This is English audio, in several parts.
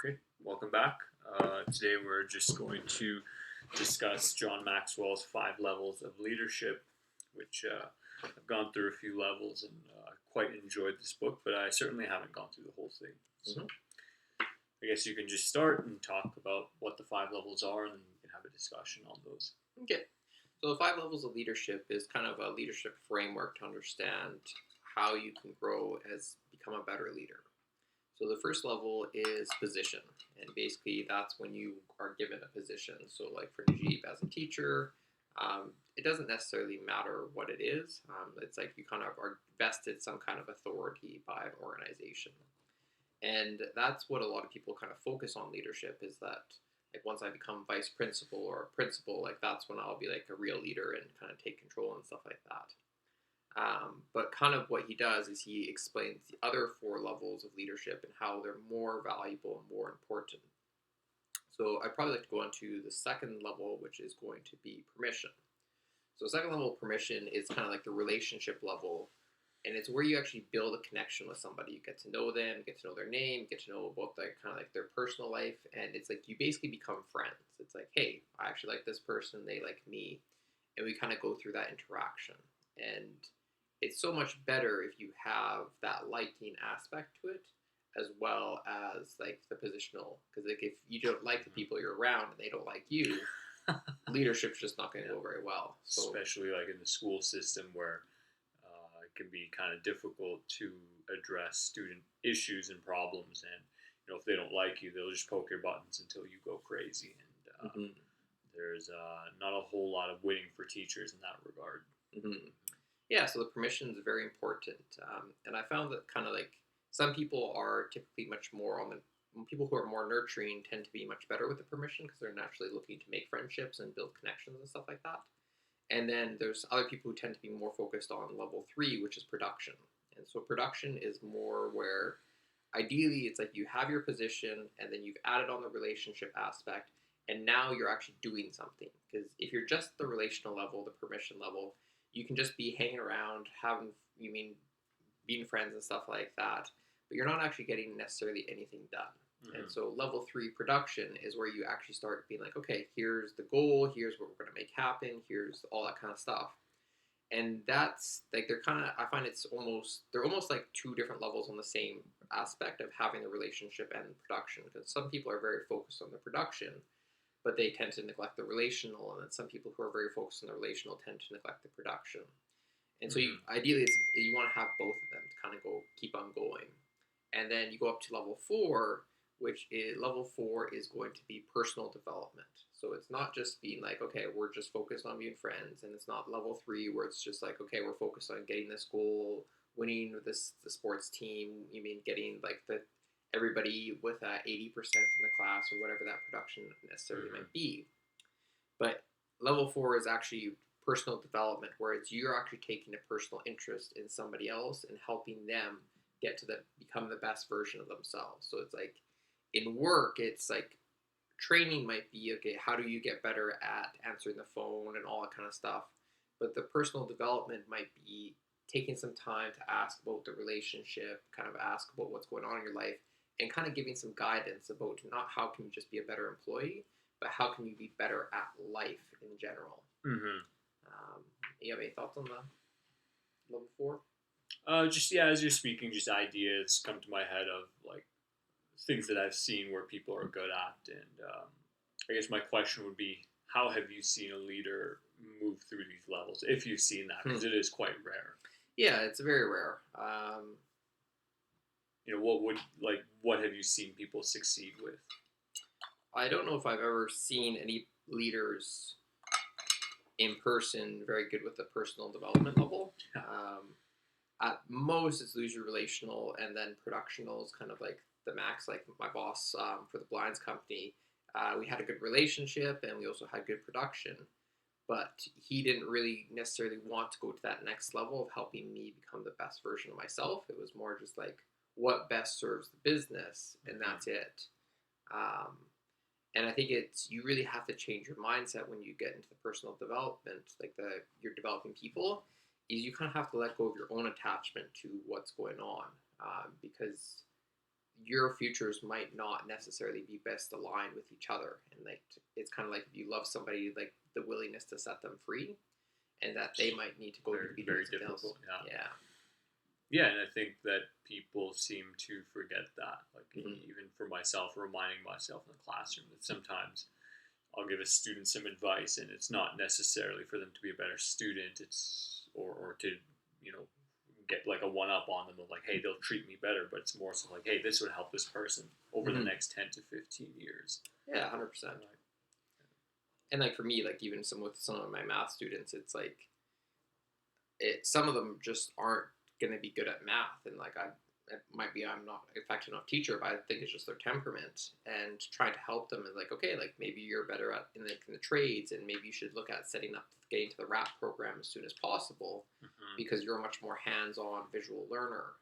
Okay, welcome back. Today we're just going to discuss John Maxwell's Five Levels of Leadership, which I've gone through a few levels and quite enjoyed this book, but I certainly haven't gone through the whole thing. So I guess you can just start and talk about what the five levels are, and then we can have a discussion on those. Okay. So the five levels of leadership is kind of a leadership framework to understand how you can grow as become a better leader. So the first level is position, and basically that's when you are given a position. So like for Najib as a teacher, it doesn't necessarily matter what it is. It's like you kind of are vested some kind of authority by an organization. And that's what a lot of people kind of focus on leadership is that like once I become vice principal or principal, like that's when I'll be like a real leader and kind of take control and stuff like that. But kind of what he does is he explains the other four levels of leadership and how they're more valuable and more important. So I'd probably like to go on to the second level, which is going to be permission. So second level of permission is kind of like the relationship level, and it's where you actually build a connection with somebody. You get to know them, get to know their name, get to know about their kind of like their personal life, and it's like you basically become friends. It's like, hey, I actually like this person, they like me, and we kind of go through that interaction. And it's so much better if you have that liking aspect to it as well as like the positional, because like if you don't like the people you're around and they don't like you, leadership's just not going to go very well. So, especially like in the school system where it can be kind of difficult to address student issues and problems, and if they don't like you, they'll just poke your buttons until you go crazy, and there's not a whole lot of winning for teachers in that regard. Yeah, so the permission is very important, and I found that kind of like some people are typically much more on the people who are more nurturing tend to be much better with the permission because they're naturally looking to make friendships and build connections and stuff like that. And then there's other people who tend to be more focused on level 3, which is production. And so production is more where ideally it's like you have your position and then you've added on the relationship aspect and now you're actually doing something. Because if you're just the relational level, the permission level, you can just be hanging around, being friends and stuff like that, but you're not actually getting necessarily anything done. And so level 3 production is where you actually start being like, okay, here's the goal, here's what we're going to make happen, here's all that kind of stuff. And that's like I find they're almost like two different levels on the same aspect of having the relationship and production, because some people are very focused on the production, but they tend to neglect the relational, and then some people who are very focused on the relational tend to neglect the production. And so ideally you want to have both of them to kind of keep on going. And then you go up to level 4, which is level 4 is going to be personal development. So it's not just being like, okay, we're just focused on being friends, and it's not level 3 where it's just like, okay, we're focused on getting this goal, winning the sports team. You mean getting like everybody with 80% in the class or whatever that production necessarily might be. But level 4 is actually personal development, where it's you're actually taking a personal interest in somebody else and helping them get to become the best version of themselves. So it's like in work, it's like training might be, okay, how do you get better at answering the phone and all that kind of stuff. But the personal development might be taking some time to ask about the relationship, kind of ask about what's going on in your life, and kind of giving some guidance about not how can you just be a better employee, but how can you be better at life in general. You have any thoughts on the level 4? Just as you're speaking, just ideas come to my head of like things that I've seen where people are good at, and I guess my question would be, how have you seen a leader move through these levels, if you've seen that, because it is quite rare. Yeah, it's very rare. What have you seen people succeed with? I don't know if I've ever seen any leaders in person very good with the personal development level. At most, it's usually relational, and then productional is kind of like the max. Like my boss for the blinds company, we had a good relationship, and we also had good production. But he didn't really necessarily want to go to that next level of helping me become the best version of myself. It was more just like what best serves the business, and that's it. And I think you really have to change your mindset when you get into the personal development, like you're developing people, is you kind of have to let go of your own attachment to what's going on, because your futures might not necessarily be best aligned with each other, and like it's kind of like if you love somebody, like the willingness to set them free, and that they might need to go Very, be doing very something else. difficult. Yeah. Yeah. Yeah, and I think that people seem to forget that. Like Mhm. even for myself, reminding myself in the classroom that sometimes I'll give a student some advice, and it's not necessarily for them to be a better student. It's or to you know get like a one up on them of like, hey, they'll treat me better. But it's more so like, hey, this would help this person over the Mhm. next 10 to 15 years. Yeah, 100%. Right. And like for me, like even with some of my math students, it's like some of them just aren't going to be good at math, and like it might be I'm not effective enough teacher, but I think it's just their temperament, and trying to help them is like, okay, like maybe you're better at in the trades, and maybe you should look at setting up getting to the RAP program as soon as possible, Mm-hmm. because you're a much more hands-on visual learner,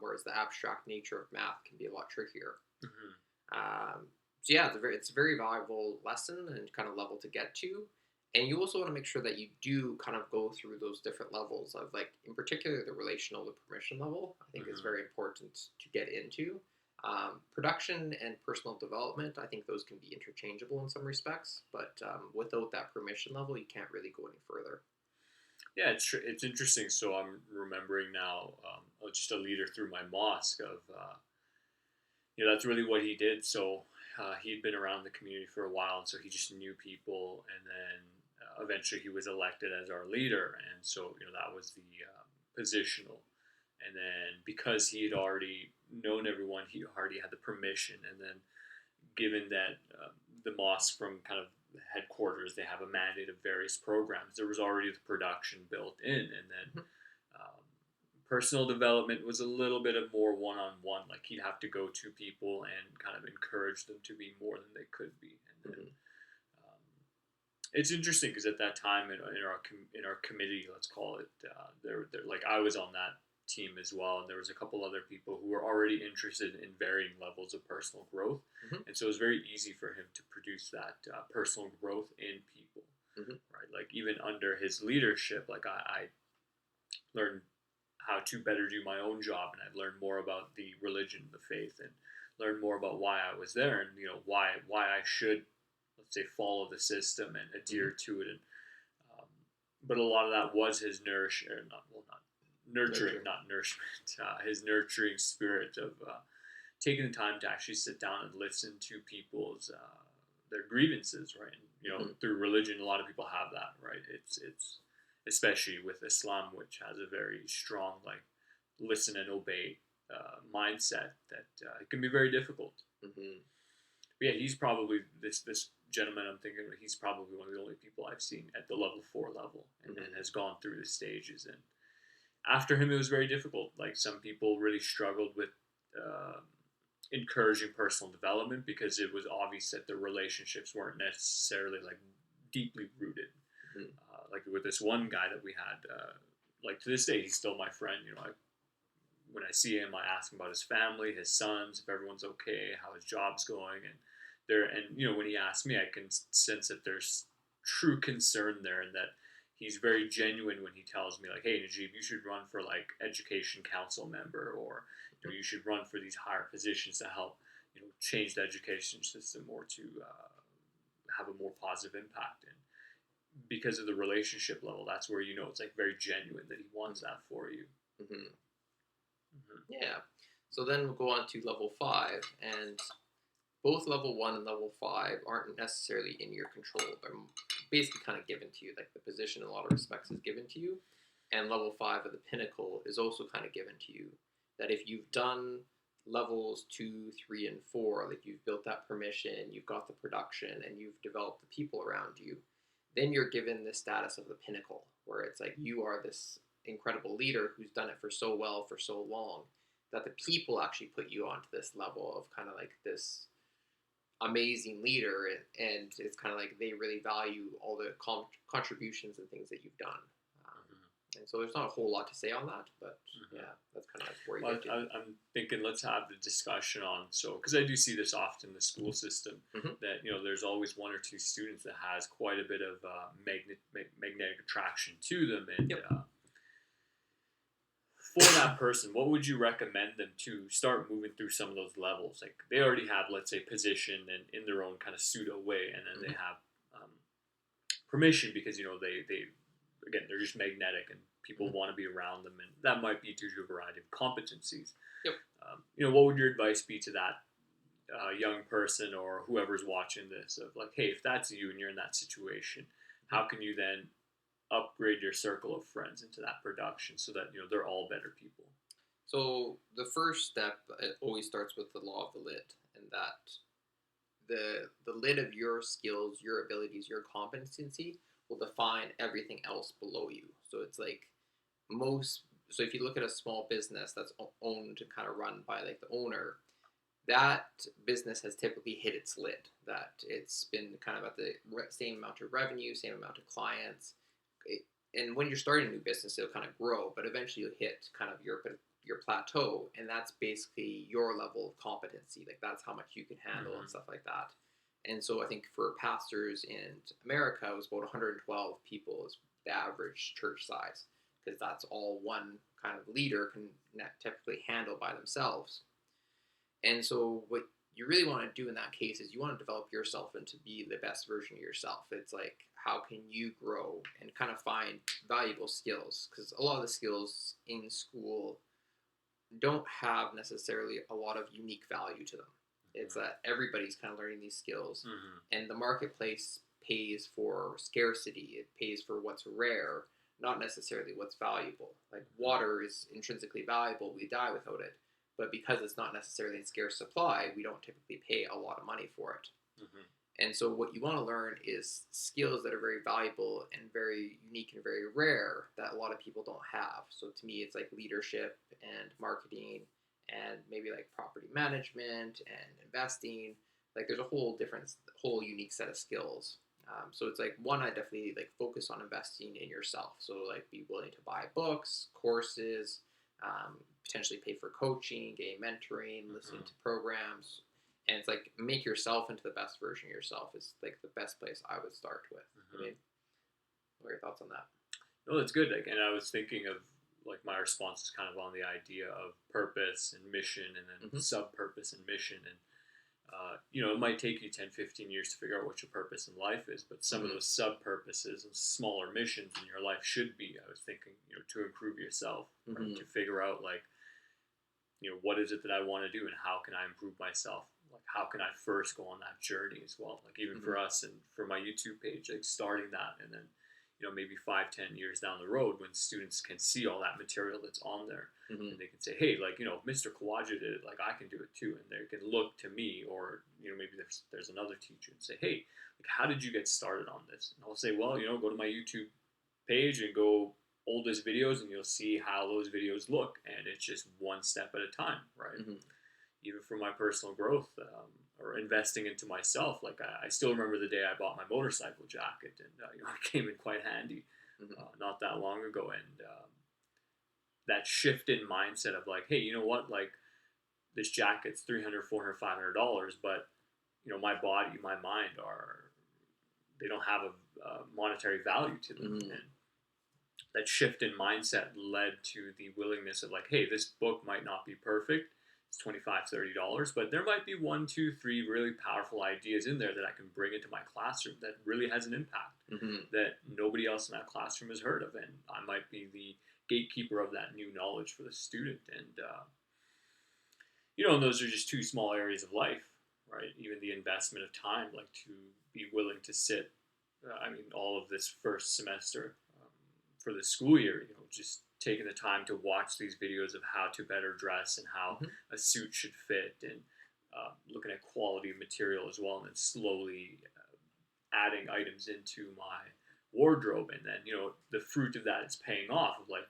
whereas the abstract nature of math can be a lot trickier. Mm-hmm. So yeah, it's a very valuable lesson and kind of level to get to. And you also want to make sure that you do kind of go through those different levels of, like, in particular, the relational to permission level, I think is Mhm. very important to get into. Production and personal development, I think those can be interchangeable in some respects, but without that permission level, you can't really go any further. Yeah, it's interesting. So I'm remembering now, just a leader through my mosque of, that's really what he did. So he'd been around the community for a while, and so he just knew people, and then eventually he was elected as our leader, and so that was the positional. And then because he had already known everyone, he already had the permission, and then given that the mosque from kind of the headquarters, they have a mandate of various programs. There was already the production built in, and then Mhm. um, personal development was a little bit of more one-on-one. Like he'd have to go to people and kind of encourage them to be more than they could be. And then Mhm. um, it's interesting because at that time in our committee, let's call it, there like I was on that team as well, and there was a couple other people who were already interested in varying levels of personal growth, Mhm. and so it was very easy for him to produce that personal growth in people, Mhm. right? Like even under his leadership, like I learned how to better do my own job, and I've learned more about the religion, the faith, and learned more about why I was there, and why I should, let's say, follow the system and adhere Mhm. to it. And um, but a lot of that was his not nurturing, Nurture. not nourishment, his nurturing spirit of taking the time to actually sit down and listen to people's their grievances, right? And Mhm. through religion, a lot of people have that, right? It's especially with Islam, which has a very strong like listen and obey mindset that it can be very difficult. Mhm. But yeah, he's probably this gentleman I'm thinking of. He's probably one of the only people I've seen at the level 4 level, and Mhm. has gone through the stages. And after him, it was very difficult. Like some people really struggled with um encouraging personal development because it was obvious that the relationships weren't necessarily like deeply rooted. Mhm. Like with this one guy that we had, like to this day, he's still my friend. When I see him, I ask him about his family, his sons, if everyone's okay, how his job's going, and when he asks me, I can sense that there's true concern there, and that he's very genuine when he tells me like, "Hey, Najib, you should run for like education council member, or Mhm. you should run for these higher positions to help change the education system or to have a more positive impact." And because of the relationship level, that's where it's like very genuine that he wants that for you. Mhm. Hmm. Yeah. So then we'll go on to level 5, and both level 1 and level 5 aren't necessarily in your control. They're basically kind of given to you. Like the position, in a lot of respects, is given to you, and level 5 of the pinnacle is also kind of given to you. That if you've done levels 2, 3, and 4, like you've built that permission, you've got the production, and you've developed the people around you, then you're given the status of the pinnacle, where it's like you are this incredible leader who's done it for so well for so long that the people actually put you onto this level of kind of like this amazing leader, and it's kind of like they really value all the contributions and things that you've done. And so there's not a whole lot to say on that, but Hmm. yeah, that's kind of like where you Well, get to. I'm thinking let's have the discussion on, so because I do see this often in the school system, Mhm. that there's always one or two students that has quite a bit of magnetic attraction to them, and Yep. for that person, what would you recommend them to start moving through some of those levels? Like they already have, let's say, position and in their own kind of pseudo way, and then they have permission because they again they're just magnetic and people want to be around them, and that might be due to a variety of competencies. Yep. What would your advice be to that young person or whoever's watching this of like, hey, if that's you and you're in that situation, how can you then upgrade your circle of friends into that production so that they're all better people? So the first step, it always starts with the law of the lid, and that the lid of your skills, your abilities, your competency will define everything else below you. So it's like so if you look at a small business that's owned and kind of run by like the owner, that business has typically hit its lid, that it's been kind of at the same amount of revenue, same amount of clients. And when you're starting a new business, it'll kind of grow, but eventually you'll hit kind of your plateau, and that's basically your level of competency. Like that's how much you can handle and stuff like that. And so I think for pastors in America, it was about 112 people is the average church size, because that's all one kind of leader can typically handle by themselves. And so what you really want to do in that case is you want to develop yourself and to be the best version of yourself. It's like, how can you grow and kind of find valuable skills? Because a lot of the skills in school don't have necessarily a lot of unique value to them. It's that everybody's kind of learning these skills, and the marketplace pays for scarcity. It pays for what's rare, not necessarily what's valuable. Like water is intrinsically valuable. We die without it. But because it's not necessarily in scarce supply, we don't typically pay a lot of money for it. And so what you want to learn is skills that are very valuable and very unique and very rare that a lot of people don't have. So to me, it's like leadership and marketing and maybe like property management and investing. Like there's a whole unique set of skills. So it's like, one, I definitely like focus on investing in yourself. So like be willing to buy books, courses, potentially pay for coaching, getting mentoring, listening to programs. And it's like, make yourself into the best version of yourself is like the best place I would start with. I mean, what are your thoughts on that? No, that's good. Like, and I was thinking of like my response is kind of on the idea of purpose and mission, and then sub-purpose and mission. And, it might take you 10, 15 years to figure out what your purpose in life is, but some of those sub-purposes and smaller missions in your life should be, I was thinking, to improve yourself, right? To figure out like, what is it that I want to do and how can I improve myself? Like, how can I first go on that journey as well? Like even for us and for my YouTube page, like starting that, and then, maybe 5-10 years down the road when students can see all that material that's on there, and they can say, hey, like, Mr. Kawaja did it, like I can do it too. And they can look to me, or, maybe there's another teacher and say, hey, like, how did you get started on this? And I'll say, well, go to my YouTube page and go oldest videos, and you'll see how those videos look, and it's just one step at a time, right? Even for my personal growth or investing into myself, like I still remember the day I bought my motorcycle jacket, and it came in quite handy not that long ago, and that shift in mindset of like, hey, you know what, like this jacket's $300, $400, $500, but my body, my mind they don't have a monetary value to them, and that shift in mindset led to the willingness of like, hey, this book might not be perfect. It's $25, $30, but there might be 1, 2, 3 really powerful ideas in there that I can bring into my classroom that really has an impact that nobody else in that classroom has heard of. And I might be the gatekeeper of that new knowledge for the student. And, and those are just 2 small areas of life, right? Even the investment of time, like to be willing to sit, all of this first semester for the school year, just taking the time to watch these videos of how to better dress and how a suit should fit, and looking at quality of material as well, and then slowly adding items into my wardrobe. And then, the fruit of that is paying off of like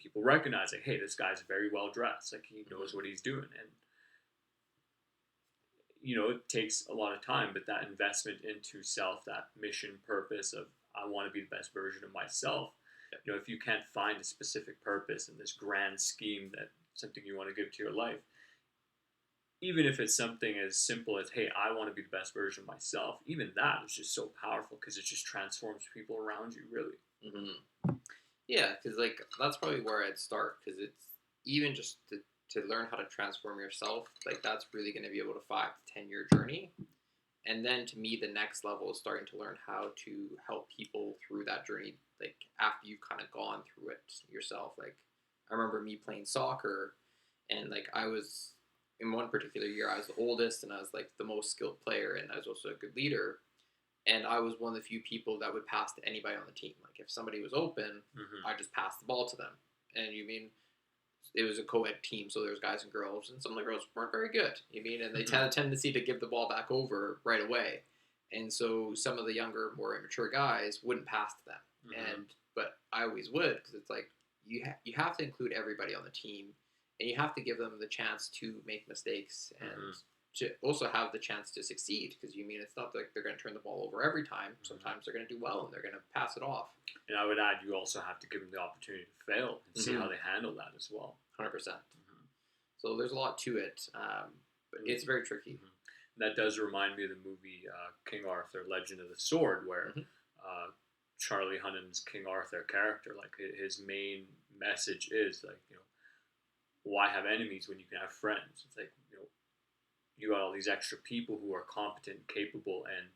people recognizing, hey, this guy's very well dressed, like he knows what he's doing. And, it takes a lot of time, but that investment into self, that mission purpose of I want to be the best version of myself, if you can't find a specific purpose in this grand scheme, that something you want to give to your life, even if it's something as simple as, hey, I want to be the best version of myself, even that is just so powerful because it just transforms people around you, really. Yeah, because like that's probably where I'd start because it's even just to learn how to transform yourself. Like that's really going to be able to 5 to 10 year journey. And then to me, the next level is starting to learn how to help people through that journey. Like after you've kind of gone through it yourself. Like I remember me playing soccer, and like I was in one particular year, I was the oldest, and I was like the most skilled player, and I was also a good leader. And I was one of the few people that would pass to anybody on the team. Like if somebody was open, I just passed the ball to them. And you mean it was a co-ed team, so there was guys and girls, and some of the girls weren't very good. You mean, and they had a tendency to give the ball back over right away. And so some of the younger, more immature guys wouldn't pass to them. And but I always would because it's like you have to include everybody on the team, and you have to give them the chance to make mistakes and to also have the chance to succeed because you mean it's not like they're going to turn the ball over every time. Sometimes they're going to do well and they're going to pass it off. And I would add, you also have to give them the opportunity to fail and see how they handle that as well. 100%. So there's a lot to it, but it's very tricky. That does remind me of the movie King Arthur, Legend of the Sword, where Charlie Hunnam's King Arthur character, like his main message is like, why have enemies when you can have friends? It's like, you got all these extra people who are competent, capable, and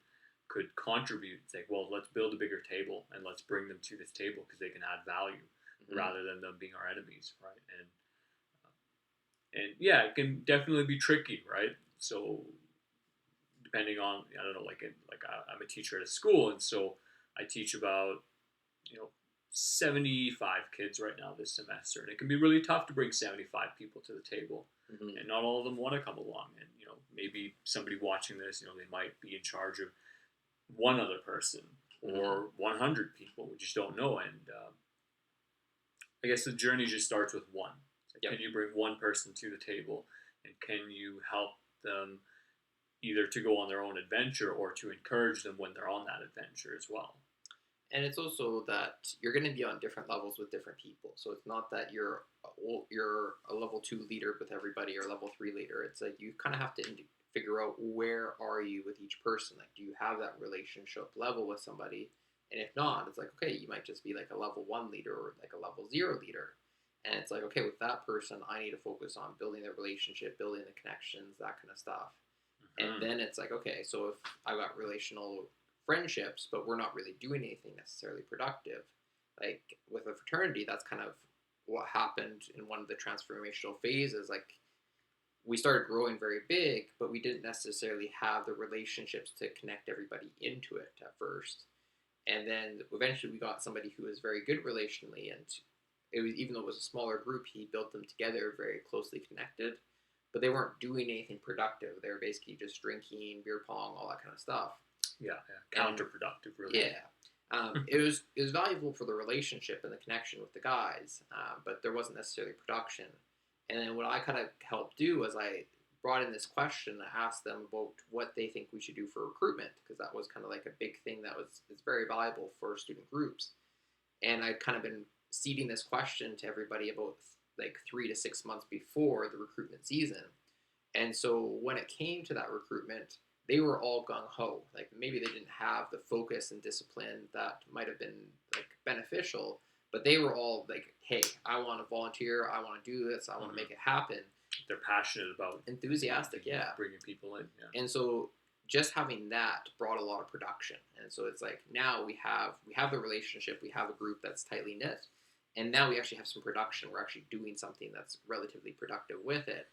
could contribute. It's like, well, let's build a bigger table and let's bring them to this table because they can add value rather than them being our enemies, right? And yeah, it can definitely be tricky, right? So depending on, I don't know, I'm a teacher at a school, and so I teach about 75 kids right now this semester, and it can be really tough to bring 75 people to the table, and not all of them want to come along. And maybe somebody watching this, they might be in charge of one other person or 100 people. We just don't know. And I guess the journey just starts with one. Can you bring one person to the table, and can you help them either to go on their own adventure or to encourage them when they're on that adventure as well? And it's also that you're going to be on different levels with different people. So it's not that you're a level 2 leader with everybody or level 3 leader. It's like you kind of have to figure out where are you with each person. Like, do you have that relationship level with somebody? And if not, it's like, okay, you might just be like a level 1 leader or like a level 0 leader. And it's like, okay, with that person, I need to focus on building the relationship, building the connections, that kind of stuff. And then it's like, okay, so if I've got relational friendships, but we're not really doing anything necessarily productive. Like with a fraternity, that's kind of what happened in one of the transformational phases. Like we started growing very big, but we didn't necessarily have the relationships to connect everybody into it at first. And then eventually we got somebody who was very good relationally, and it was, even though it was a smaller group, he built them together very closely connected, but they weren't doing anything productive. They were basically just drinking, beer pong, all that kind of stuff. Yeah, counterproductive, really. Yeah, it was valuable for the relationship and the connection with the guys, but there wasn't necessarily production. And then what I kind of helped do was I brought in this question and asked them about what they think we should do for recruitment, because that was kind of like a big thing that was very valuable for student groups. And I'd kind of been seeding this question to everybody about like 3 to 6 months before the recruitment season. And so when it came to that recruitment, they were all gung-ho. Like maybe they didn't have the focus and discipline that might have been like beneficial, but they were all like, hey, I want to volunteer, I want to do this, I want to make it happen. They're passionate about enthusiastic, bringing people in. Yeah. And so just having that brought a lot of production. And so it's like now we have the relationship, we have a group that's tightly knit, and now we actually have some production. We're actually doing something that's relatively productive with it.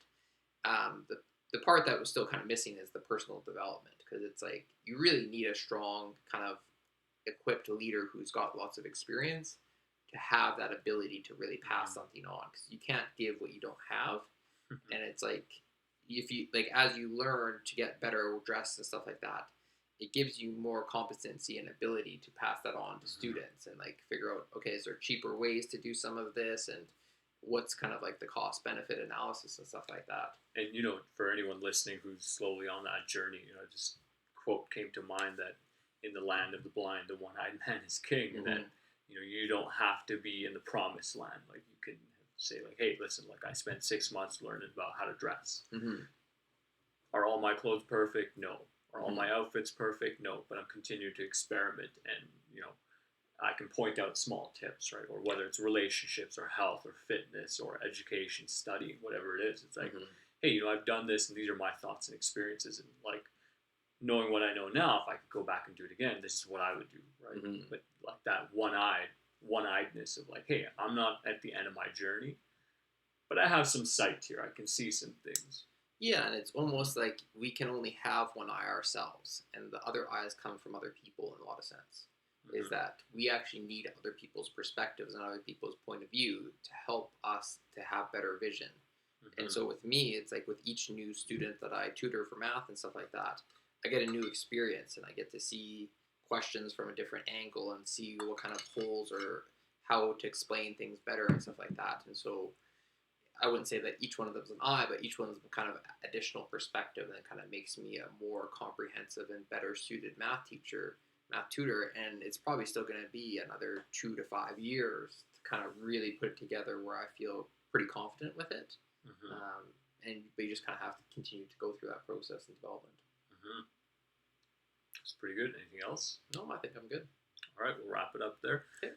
The part that was still kind of missing is the personal development, because it's like you really need a strong kind of equipped leader who's got lots of experience to have that ability to really pass something on, because you can't give what you don't have. And it's like if you like as you learn to get better dressed and stuff like that, it gives you more competency and ability to pass that on to students and like figure out, okay, is there cheaper ways to do some of this, and what's kind of like the cost benefit analysis and stuff like that. And for anyone listening who's slowly on that journey, just quote came to mind that in the land of the blind, the one-eyed man is king, and that you don't have to be in the promised land. Like you can say like, hey, listen, like I spent 6 months learning about how to dress. Are all my clothes perfect? No. Are all my outfits perfect? No. But I'm continuing to experiment and I can point out small tips, right? Or whether it's relationships or health or fitness or education, studying, whatever it is. It's like, hey, I've done this and these are my thoughts and experiences. And like knowing what I know now, if I could go back and do it again, this is what I would do, right? But like that one-eyedness of like, hey, I'm not at the end of my journey, but I have some sight here. I can see some things. Yeah, and it's almost like we can only have one eye ourselves, and the other eyes come from other people in a lot of sense. Is that we actually need other people's perspectives and other people's point of view to help us to have better vision. And so with me, it's like with each new student that I tutor for math and stuff like that, I get a new experience and I get to see questions from a different angle and see what kind of holes or how to explain things better and stuff like that. And so I wouldn't say that each one of them is an eye, but each one is kind of additional perspective, and it kind of makes me a more comprehensive and better suited math tutor. And it's probably still going to be another 2 to 5 years to kind of really put it together where I feel pretty confident with it. But you just kind of have to continue to go through that process and development. That's pretty good. Anything else? No, I think I'm good. All right, we'll wrap it up there. Okay.